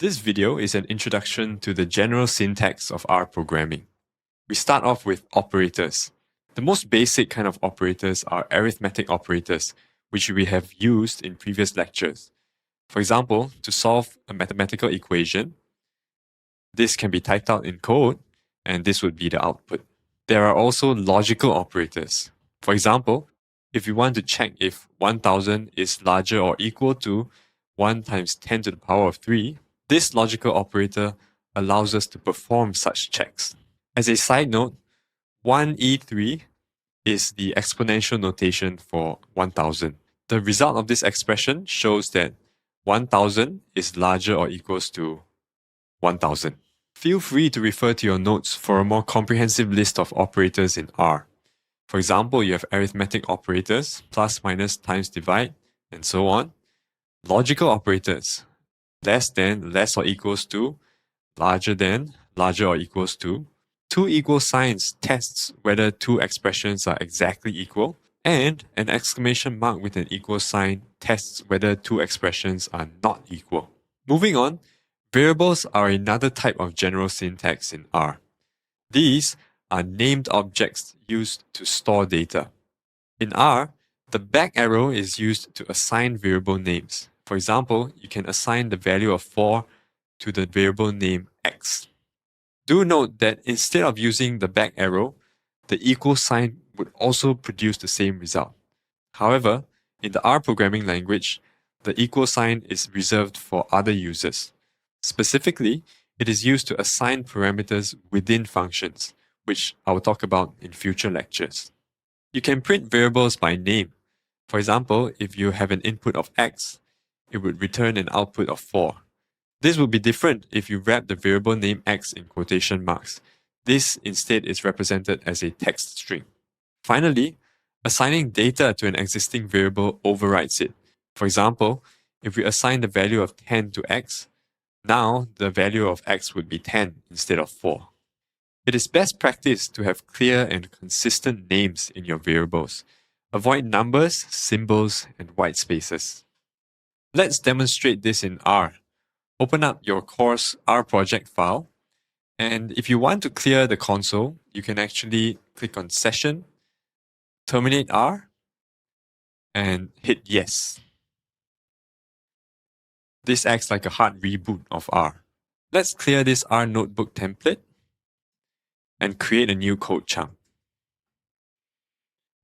This video is an introduction to the general syntax of R programming. We start off with operators. The most basic kind of operators are arithmetic operators, which we have used in previous lectures. For example, to solve a mathematical equation, this can be typed out in code, and this would be the output. There are also logical operators. For example, if we want to check if 1000 is larger or equal to 1 times 10 to the power of 3, this logical operator allows us to perform such checks. As a side note, 1e3 is the exponential notation for 1000. The result of this expression shows that 1000 is larger or equals to 1000. Feel free to refer to your notes for a more comprehensive list of operators in R. For example, you have arithmetic operators, plus, minus, times, divide, and so on. Logical operators, less than, less or equals to, larger than, larger or equals to. Two equal signs tests whether two expressions are exactly equal, and an exclamation mark with an equal sign tests whether two expressions are not equal. Moving on, variables are another type of general syntax in R. These are named objects used to store data. In R, the back arrow is used to assign variable names. For example, you can assign the value of 4 to the variable name x. Do note that instead of using the back arrow, the equal sign would also produce the same result. However, in the R programming language, the equal sign is reserved for other users. Specifically, it is used to assign parameters within functions, which I will talk about in future lectures. You can print variables by name. For example, if you have an input of x, it would return an output of 4. This would be different if you wrap the variable name x in quotation marks. This instead is represented as a text string. Finally, assigning data to an existing variable overrides it. For example, if we assign the value of 10 to x, now the value of x would be 10 instead of 4. It is best practice to have clear and consistent names in your variables. Avoid numbers, symbols, and white spaces. Let's demonstrate this in R. Open up your course R project file, and if you want to clear the console, you can actually click on Session, Terminate R, and hit Yes. This acts like a hard reboot of R. Let's clear this R notebook template and create a new code chunk.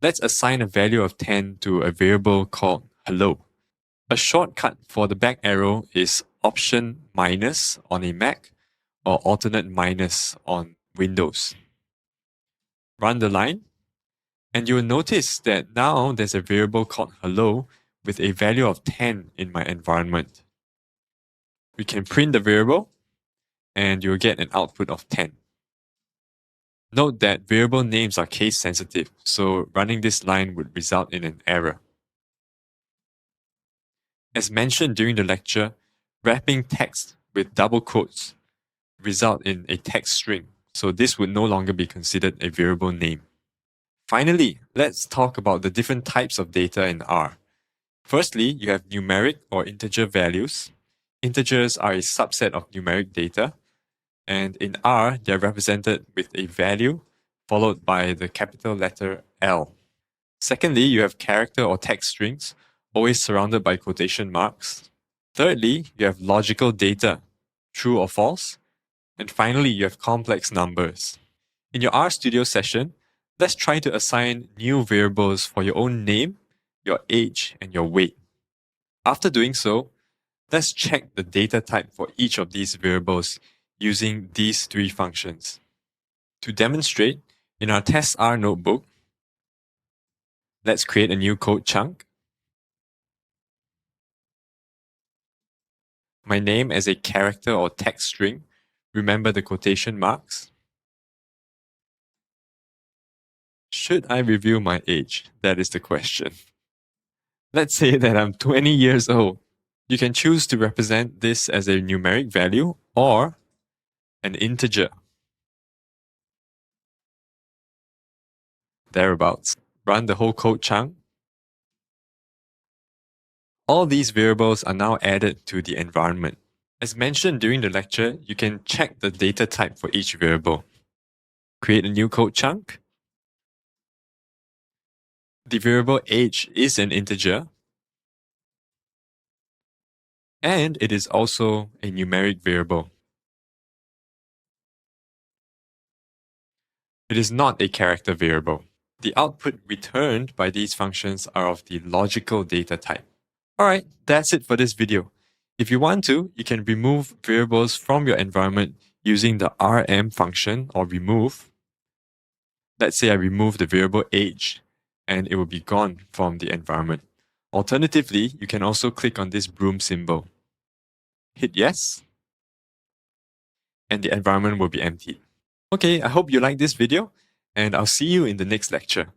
Let's assign a value of 10 to a variable called hello. A shortcut for the back arrow is Option minus on a Mac or alternate minus on Windows. Run the line, and you will notice that now there's a variable called hello with a value of 10 in my environment. We can print the variable, and you'll get an output of 10. Note that variable names are case sensitive, so running this line would result in an error. As mentioned during the lecture, wrapping text with double quotes result in a text string, so this would no longer be considered a variable name. Finally, let's talk about the different types of data in R. Firstly, you have numeric or integer values. Integers are a subset of numeric data, and in R, they are represented with a value followed by the capital letter L. Secondly, you have character or text strings, always surrounded by quotation marks. Thirdly, you have logical data, true or false. And finally, you have complex numbers. In your RStudio session, let's try to assign new variables for your own name, your age, and your weight. After doing so, let's check the data type for each of these variables using these three functions. To demonstrate, in our test R notebook, let's create a new code chunk. My name as a character or text string. Remember the quotation marks. Should I reveal my age? That is the question. Let's say that I'm 20 years old. You can choose to represent this as a numeric value or an integer. Thereabouts. Run the whole code chunk. All these variables are now added to the environment. As mentioned during the lecture, you can check the data type for each variable. Create a new code chunk. The variable age is an integer, and it is also a numeric variable. It is not a character variable. The output returned by these functions are of the logical data type. Alright, that's it for this video. If you want to, you can remove variables from your environment using the rm function or remove. Let's say I remove the variable age and it will be gone from the environment. Alternatively, you can also click on this broom symbol. Hit yes, and the environment will be emptied. Okay, I hope you liked this video, and I'll see you in the next lecture.